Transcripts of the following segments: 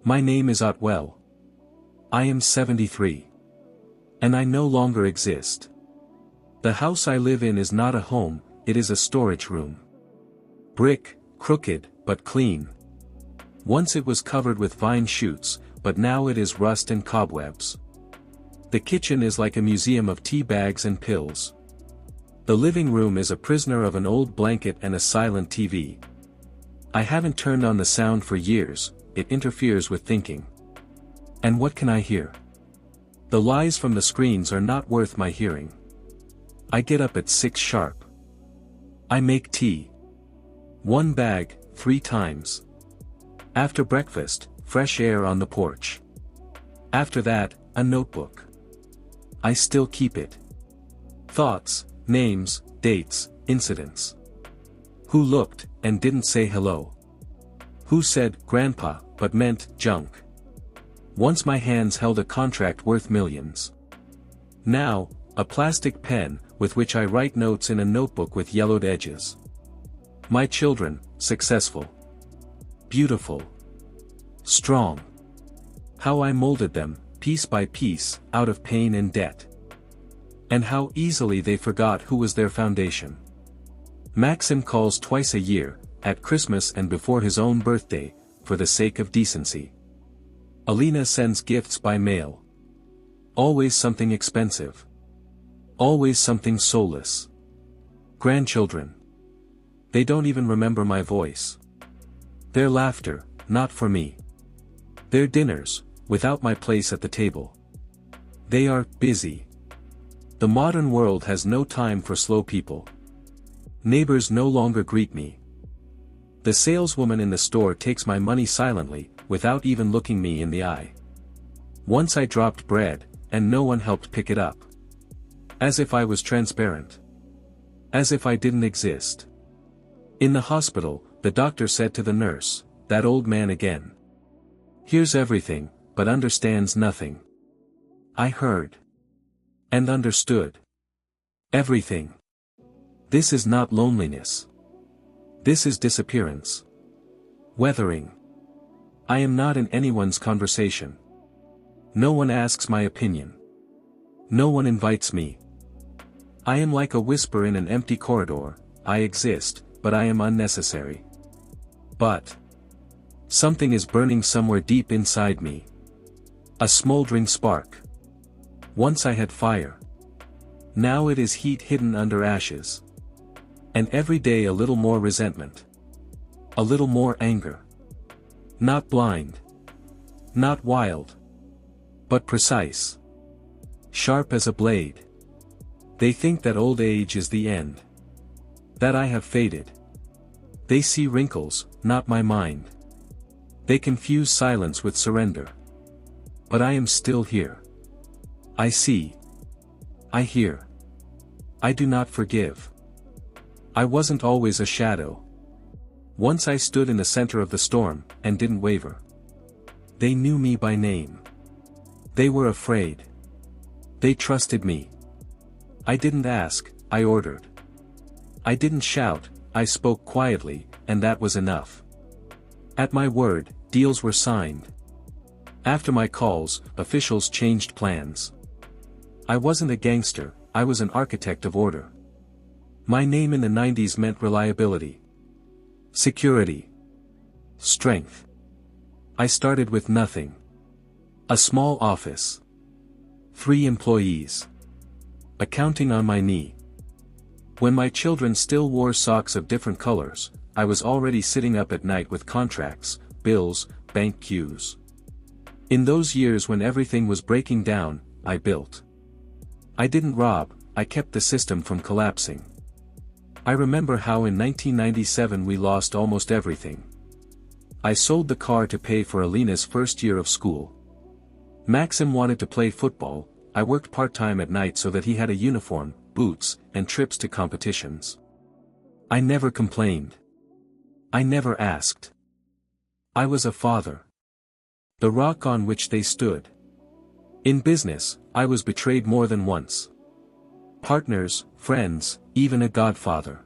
My name is Otwell. I am 73. And I no longer exist. The house I live in is not a home, it is a storage room. Brick, crooked, but clean. Once it was covered with vine shoots, but now it is rust and cobwebs. The kitchen is like a museum of tea bags and pills. The living room is a prisoner of an old blanket and a silent TV. I haven't turned on the sound for years, it interferes with thinking. And what can I hear? The lies from the screens are not worth my hearing. I get up at 6 sharp. I make tea. 1 bag, 3 times. After breakfast, fresh air on the porch. After that, a notebook. I still keep it. Thoughts, names, dates, incidents. Who looked, and didn't say hello? Who said, Grandpa, but meant, junk? Once my hands held a contract worth millions. Now, a plastic pen, with which I write notes in a notebook with yellowed edges. My children, successful. Beautiful. Strong. How I molded them, piece by piece, out of pain and debt. And how easily they forgot who was their foundation. Maxim calls twice a year, at Christmas and before his own birthday, for the sake of decency. Alina sends gifts by mail. Always something expensive. Always something soulless. Grandchildren. They don't even remember my voice. Their laughter, not for me. Their dinners, without my place at the table. They are busy. The modern world has no time for slow people. Neighbors no longer greet me. The saleswoman in the store takes my money silently, without even looking me in the eye. Once I dropped bread, and no one helped pick it up. As if I was transparent. As if I didn't exist. In the hospital, the doctor said to the nurse, that old man again. Hears everything, but understands nothing. I heard. And understood. Everything. This is not loneliness. This is disappearance. Weathering. I am not in anyone's conversation. No one asks my opinion. No one invites me. I am like a whisper in an empty corridor, I exist, but I am unnecessary. But something is burning somewhere deep inside me. A smoldering spark. Once I had fire. Now it is heat hidden under ashes. And every day a little more resentment. A little more anger. Not blind. Not wild. But precise. Sharp as a blade. They think that old age is the end. That I have faded. They see wrinkles, not my mind. They confuse silence with surrender. But I am still here. I see. I hear. I do not forgive. I wasn't always a shadow. Once I stood in the center of the storm, and didn't waver. They knew me by name. They were afraid. They trusted me. I didn't ask, I ordered. I didn't shout, I spoke quietly, and that was enough. At my word, deals were signed. After my calls, officials changed plans. I wasn't a gangster, I was an architect of order. My name in the 90s meant reliability. Security. Strength. I started with nothing. A small office. 3 employees. Accounting on my knee. When my children still wore socks of different colors, I was already sitting up at night with contracts, bills, bank queues. In those years when everything was breaking down, I built. I didn't rob, I kept the system from collapsing. I remember how in 1997 we lost almost everything. I sold the car to pay for Alina's first year of school. Maxim wanted to play football, I worked part-time at night so that he had a uniform, boots, and trips to competitions. I never complained. I never asked. I was a father. The rock on which they stood. In business, I was betrayed more than once. Partners, friends, even a godfather.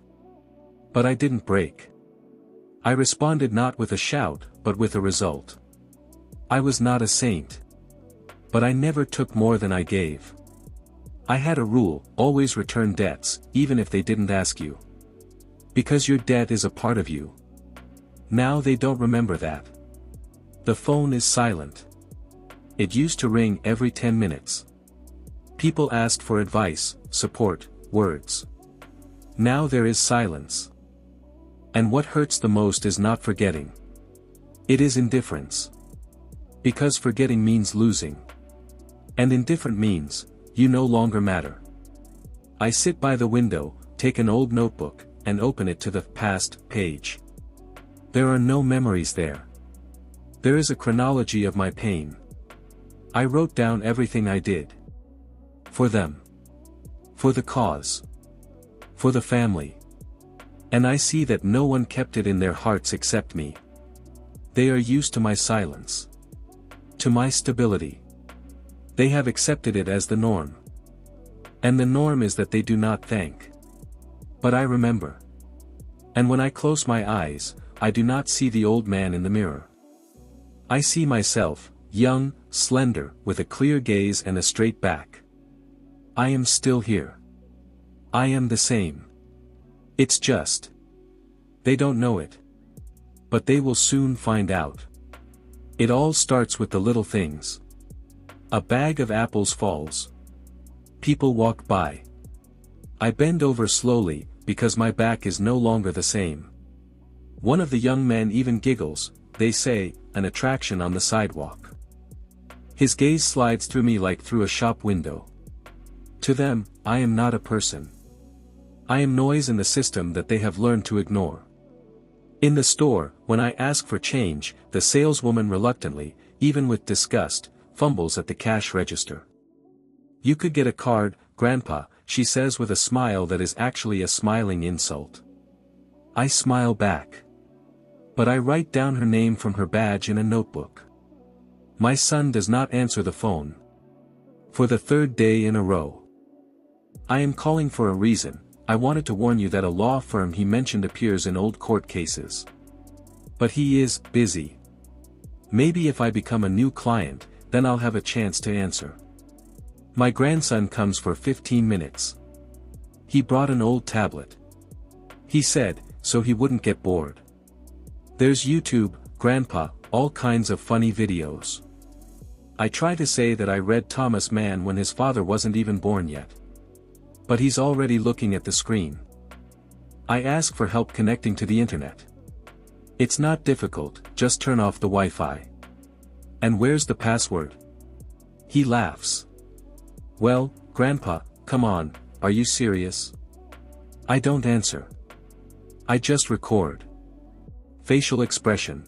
But I didn't break. I responded not with a shout, but with a result. I was not a saint. But I never took more than I gave. I had a rule, always return debts, even if they didn't ask you. Because your debt is a part of you. Now they don't remember that. The phone is silent. It used to ring every 10 minutes. People asked for advice, support, words. Now there is silence. And what hurts the most is not forgetting. It is indifference. Because forgetting means losing. And indifferent means, you no longer matter. I sit by the window, take an old notebook, and open it to the past page. There are no memories there. There is a chronology of my pain. I wrote down everything I did. For them. For the cause. For the family. And I see that no one kept it in their hearts except me. They are used to my silence. To my stability. They have accepted it as the norm. And the norm is that they do not thank. But I remember. And when I close my eyes, I do not see the old man in the mirror. I see myself, young, slender, with a clear gaze and a straight back. I am still here. I am the same. It's just. They don't know it. But they will soon find out. It all starts with the little things. A bag of apples falls. People walk by. I bend over slowly, because my back is no longer the same. One of the young men even giggles, they say, an attraction on the sidewalk. His gaze slides through me like through a shop window. To them, I am not a person. I am noise in the system that they have learned to ignore. In the store, when I ask for change, the saleswoman reluctantly, even with disgust, fumbles at the cash register. You could get a card, Grandpa, she says with a smile that is actually a smiling insult. I smile back. But I write down her name from her badge in a notebook. My son does not answer the phone. For the third day in a row. I am calling for a reason. I wanted to warn you that a law firm he mentioned appears in old court cases. But he is busy. Maybe if I become a new client, then I'll have a chance to answer. My grandson comes for 15 minutes. He brought an old tablet. He said, so he wouldn't get bored. There's YouTube, Grandpa, all kinds of funny videos. I try to say that I read Thomas Mann when his father wasn't even born yet. But he's already looking at the screen. I ask for help connecting to the internet. It's not difficult, just turn off the Wi-Fi. And where's the password? He laughs. Well, Grandpa, come on, are you serious? I don't answer. I just record. Facial expression.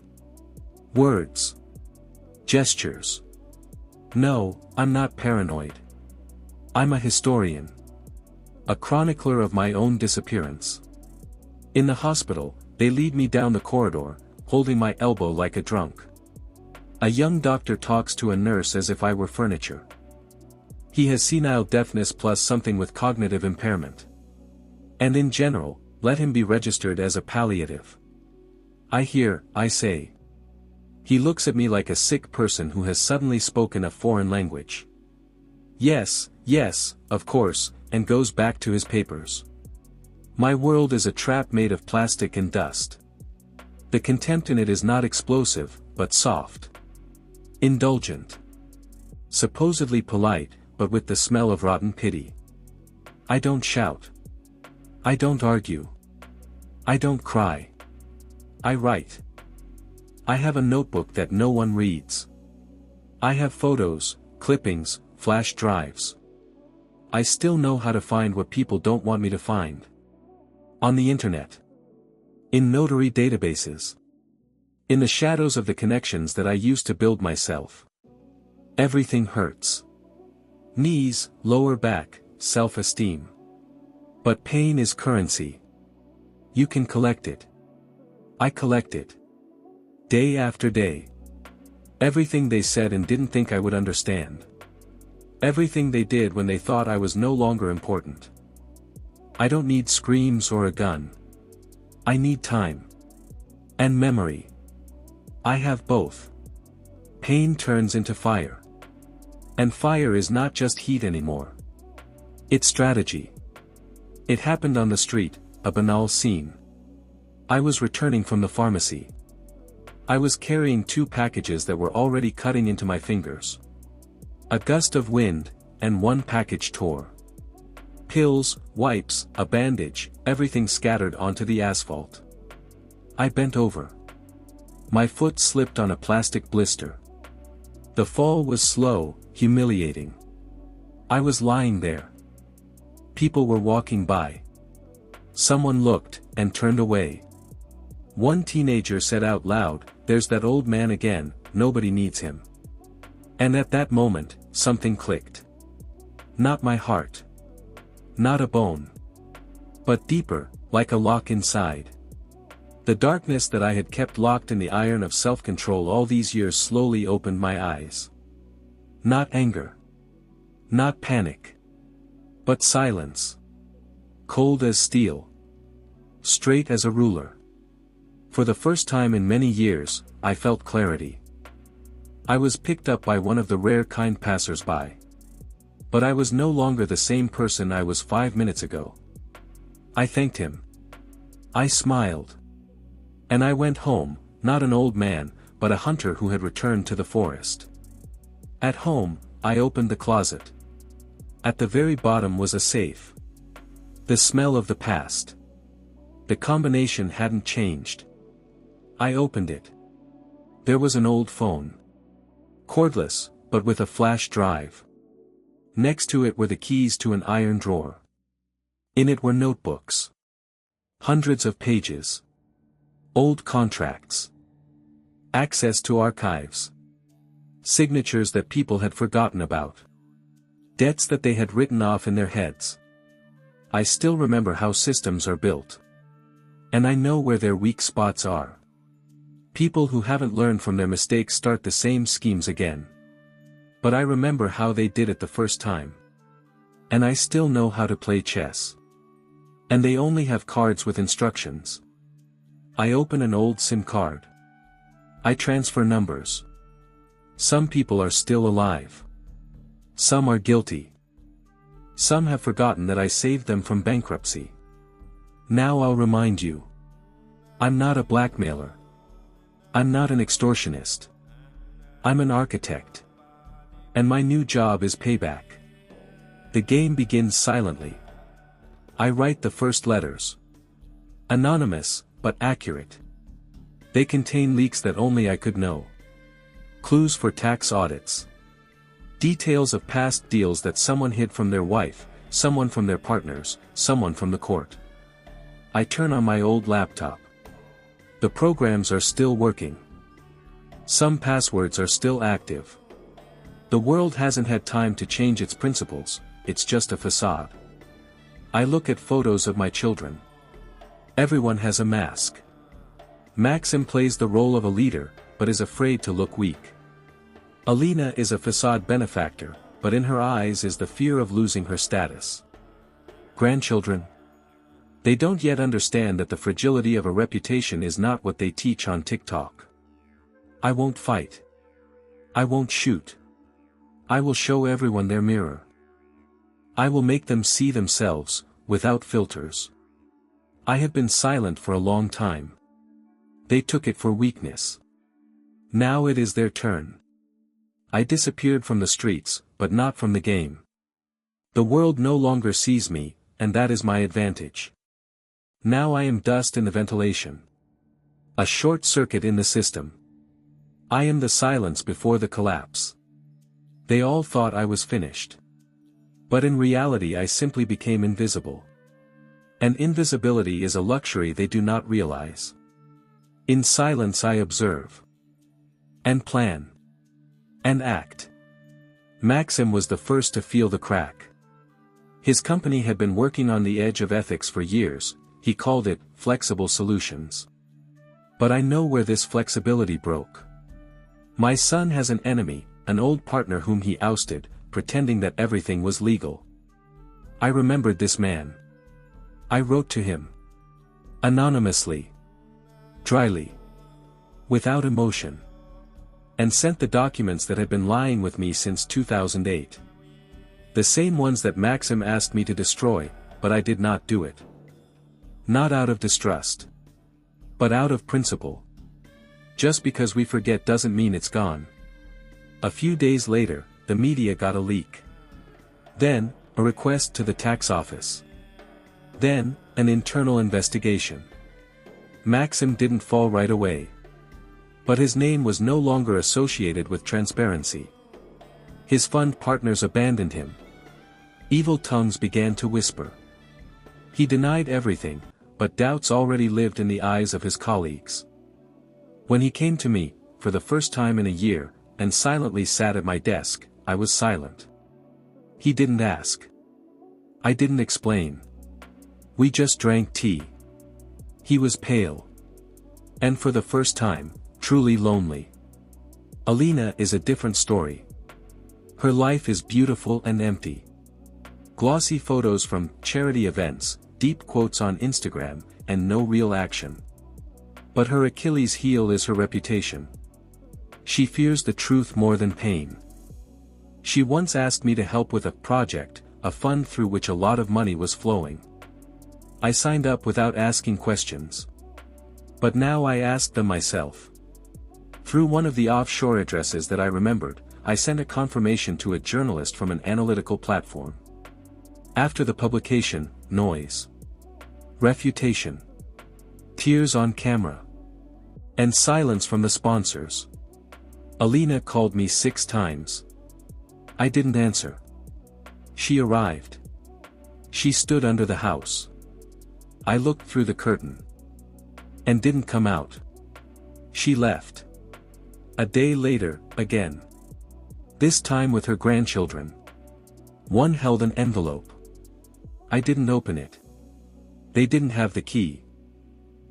Words. Gestures. No, I'm not paranoid. I'm a historian. A chronicler of my own disappearance. In the hospital, they lead me down the corridor, holding my elbow like a drunk. A young doctor talks to a nurse as if I were furniture. He has senile deafness plus something with cognitive impairment. And in general, let him be registered as a palliative. I say. He looks at me like a sick person who has suddenly spoken a foreign language. Yes, of course, and goes back to his papers. My world is a trap made of plastic and dust. The contempt in it is not explosive, but soft. Indulgent. Supposedly polite, but with the smell of rotten pity. I don't shout. I don't argue. I don't cry. I write. I have a notebook that no one reads. I have photos, clippings, flash drives. I still know how to find what people don't want me to find. On the internet. In notary databases. In the shadows of the connections that I used to build myself. Everything hurts. Knees, lower back, self-esteem. But pain is currency. You can collect it. I collect it. Day after day. Everything they said and didn't think I would understand. Everything they did when they thought I was no longer important. I don't need screams or a gun. I need time. And memory. I have both. Pain turns into fire. And fire is not just heat anymore. It's strategy. It happened on the street, a banal scene. I was returning from the pharmacy. I was carrying 2 packages that were already cutting into my fingers. A gust of wind, and one package tore. Pills, wipes, a bandage, everything scattered onto the asphalt. I bent over. My foot slipped on a plastic blister. The fall was slow, humiliating. I was lying there. People were walking by. Someone looked, and turned away. One teenager said out loud, "There's that old man again, nobody needs him." And at that moment, something clicked. Not my heart. Not a bone. But deeper, like a lock inside. The darkness that I had kept locked in the iron of self-control all these years slowly opened my eyes. Not anger. Not panic. But silence. Cold as steel. Straight as a ruler. For the first time in many years, I felt clarity. I was picked up by one of the rare kind passers-by. But I was no longer the same person I was 5 minutes ago. I thanked him. I smiled. And I went home, not an old man, but a hunter who had returned to the forest. At home, I opened the closet. At the very bottom was a safe. The smell of the past. The combination hadn't changed. I opened it. There was an old phone. Cordless, but with a flash drive. Next to it were the keys to an iron drawer. In it were notebooks. Hundreds of pages. Old contracts. Access to archives. Signatures that people had forgotten about. Debts that they had written off in their heads. I still remember how systems are built. And I know where their weak spots are. People who haven't learned from their mistakes start the same schemes again. But I remember how they did it the first time. And I still know how to play chess. And they only have cards with instructions. I open an old SIM card. I transfer numbers. Some people are still alive. Some are guilty. Some have forgotten that I saved them from bankruptcy. Now I'll remind you. I'm not a blackmailer. I'm not an extortionist. I'm an architect. And my new job is payback. The game begins silently. I write the first letters. Anonymous, but accurate. They contain leaks that only I could know. Clues for tax audits. Details of past deals that someone hid from their wife, someone from their partners, someone from the court. I turn on my old laptop. The programs are still working. Some passwords are still active. The world hasn't had time to change its principles, it's just a facade. I look at photos of my children. Everyone has a mask. Maxim plays the role of a leader, but is afraid to look weak. Alina is a facade benefactor, but in her eyes is the fear of losing her status. Grandchildren? They don't yet understand that the fragility of a reputation is not what they teach on TikTok. I won't fight. I won't shoot. I will show everyone their mirror. I will make them see themselves, without filters. I have been silent for a long time. They took it for weakness. Now it is their turn. I disappeared from the streets, but not from the game. The world no longer sees me, and that is my advantage. Now I am dust in the ventilation. A short circuit in the system. I am the silence before the collapse. They all thought I was finished. But in reality I simply became invisible. And invisibility is a luxury they do not realize. In silence I observe. And plan. And act. Maxim was the first to feel the crack. His company had been working on the edge of ethics for years, he called it, flexible solutions. But I know where this flexibility broke. My son has an enemy, an old partner whom he ousted, pretending that everything was legal. I remembered this man. I wrote to him. Anonymously. Dryly. Without emotion. And sent the documents that had been lying with me since 2008. The same ones that Maxim asked me to destroy, but I did not do it. Not out of distrust. But out of principle. Just because we forget doesn't mean it's gone. A few days later, the media got a leak. Then, a request to the tax office. Then, an internal investigation. Maxim didn't fall right away. But his name was no longer associated with transparency. His fund partners abandoned him. Evil tongues began to whisper. He denied everything, but doubts already lived in the eyes of his colleagues. When he came to me, for the first time in a year, and silently sat at my desk, I was silent. He didn't ask. I didn't explain. We just drank tea. He was pale. And for the first time, truly lonely. Alina is a different story. Her life is beautiful and empty. Glossy photos from charity events, deep quotes on Instagram, and no real action. But her Achilles heel is her reputation. She fears the truth more than pain. She once asked me to help with a project, a fund through which a lot of money was flowing. I signed up without asking questions. But now I asked them myself. Through one of the offshore addresses that I remembered, I sent a confirmation to a journalist from an analytical platform. After the publication, noise. Refutation. Tears on camera. And silence from the sponsors. Alina called me 6 times. I didn't answer. She arrived. She stood under the house. I looked through the curtain. And didn't come out. She left. A day later, again. This time with her grandchildren. One held an envelope. I didn't open it. They didn't have the key.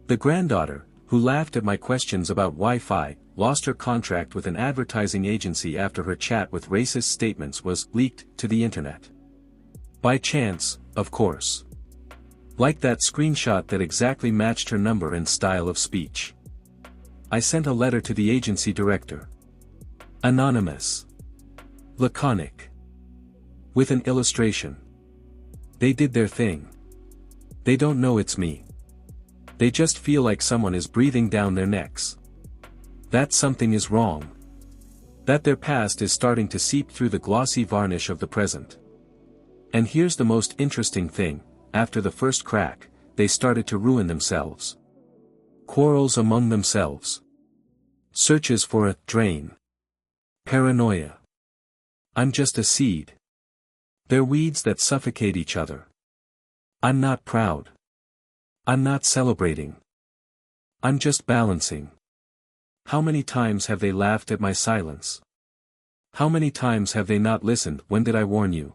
The granddaughter, who laughed at my questions about Wi-Fi, lost her contract with an advertising agency after her chat with racist statements was leaked to the internet. By chance, of course. Like that screenshot that exactly matched her number and style of speech. I sent a letter to the agency director. Anonymous. Laconic. With an illustration. They did their thing. They don't know it's me. They just feel like someone is breathing down their necks. That something is wrong. That their past is starting to seep through the glossy varnish of the present. And here's the most interesting thing, after the first crack, they started to ruin themselves. Quarrels among themselves. Searches for a drain. Paranoia. I'm just a seed. They're weeds that suffocate each other. I'm not proud. I'm not celebrating. I'm just balancing. How many times have they laughed at my silence? How many times have they not listened? When did I warn you?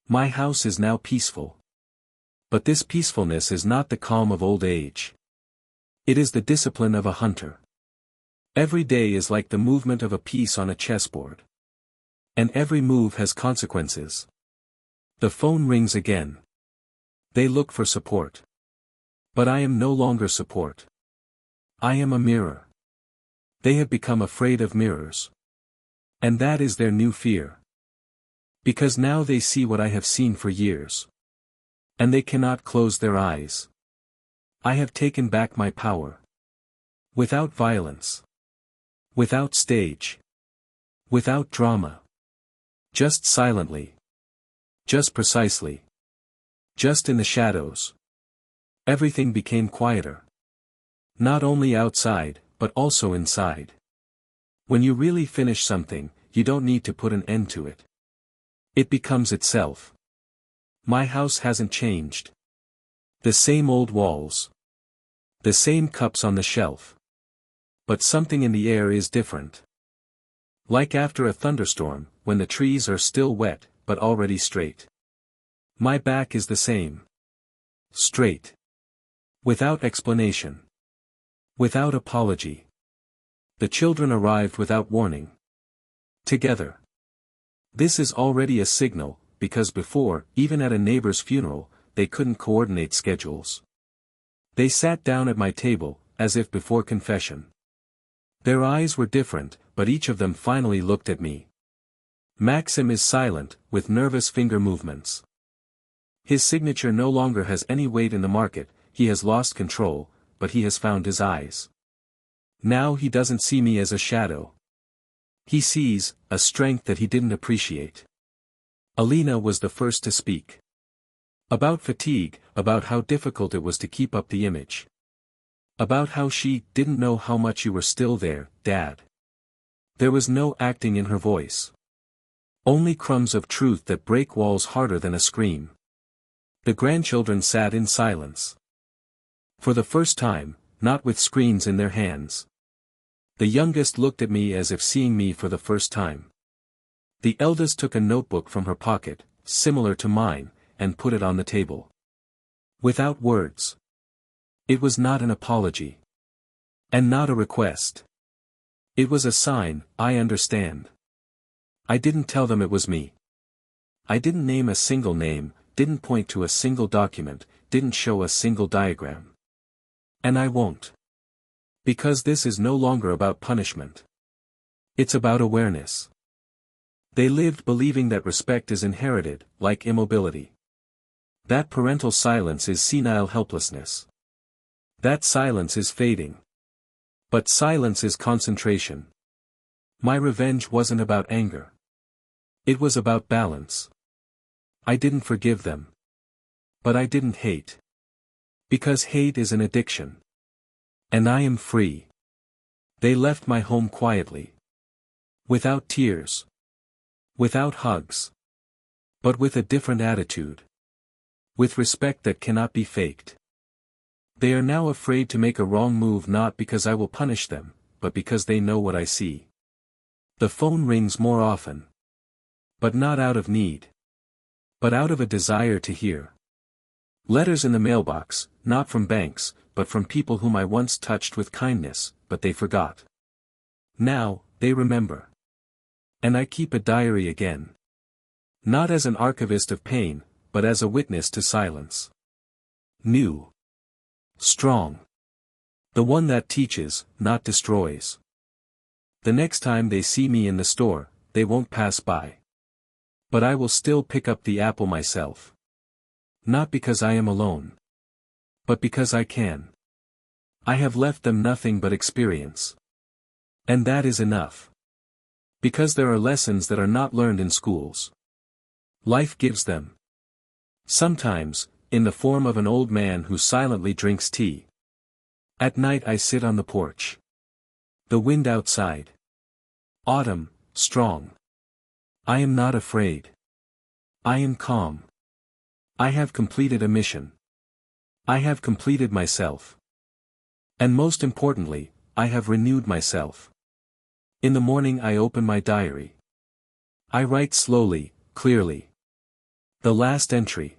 My house is now peaceful. But this peacefulness is not the calm of old age. It is the discipline of a hunter. Every day is like the movement of a piece on a chessboard. And every move has consequences. The phone rings again. They look for support. But I am no longer support. I am a mirror. They have become afraid of mirrors. And that is their new fear. Because now they see what I have seen for years. And they cannot close their eyes. I have taken back my power. Without violence. Without stage. Without drama. Just silently. Just precisely. Just in the shadows. Everything became quieter. Not only outside, but also inside. When you really finish something, you don't need to put an end to it. It becomes itself. My house hasn't changed. The same old walls. The same cups on the shelf. But something in the air is different. Like after a thunderstorm, when the trees are still wet, but already straight. My back is the same. Straight. Without explanation. Without apology. The children arrived without warning. Together. This is already a signal, because before, even at a neighbor's funeral, they couldn't coordinate schedules. They sat down at my table, as if before confession. Their eyes were different, but each of them finally looked at me. Maxim is silent, with nervous finger movements. His signature no longer has any weight in the market, he has lost control, but he has found his eyes. Now he doesn't see me as a shadow. He sees a strength that he didn't appreciate. Alina was the first to speak. About fatigue, about how difficult it was to keep up the image. About how she didn't know how much you were still there, Dad. There was no acting in her voice. Only crumbs of truth that break walls harder than a scream. The grandchildren sat in silence. For the first time, not with screens in their hands. The youngest looked at me as if seeing me for the first time. The eldest took a notebook from her pocket, similar to mine, and put it on the table. Without words. It was not an apology. And not a request. It was a sign, I understand. I didn't tell them it was me. I didn't name a single name, didn't point to a single document, didn't show a single diagram. And I won't. Because this is no longer about punishment. It's about awareness. They lived believing that respect is inherited, like immobility. That parental silence is senile helplessness. That silence is fading. But silence is concentration. My revenge wasn't about anger. It was about balance. I didn't forgive them. But I didn't hate. Because hate is an addiction. And I am free. They left my home quietly. Without tears. Without hugs. But with a different attitude. With respect that cannot be faked. They are now afraid to make a wrong move, not because I will punish them, but because they know what I see. The phone rings more often. But not out of need. But out of a desire to hear. Letters in the mailbox, not from banks, but from people whom I once touched with kindness, but they forgot. Now, they remember. And I keep a diary again. Not as an archivist of pain, but as a witness to silence. New. Strong. The one that teaches, not destroys. The next time they see me in the store, they won't pass by. But I will still pick up the apple myself. Not because I am alone. But because I can. I have left them nothing but experience. And that is enough. Because there are lessons that are not learned in schools. Life gives them. Sometimes, in the form of an old man who silently drinks tea. At night I sit on the porch. The wind outside. Autumn, strong. I am not afraid. I am calm. I have completed a mission. I have completed myself. And most importantly, I have renewed myself. In the morning I open my diary. I write slowly, clearly. The last entry.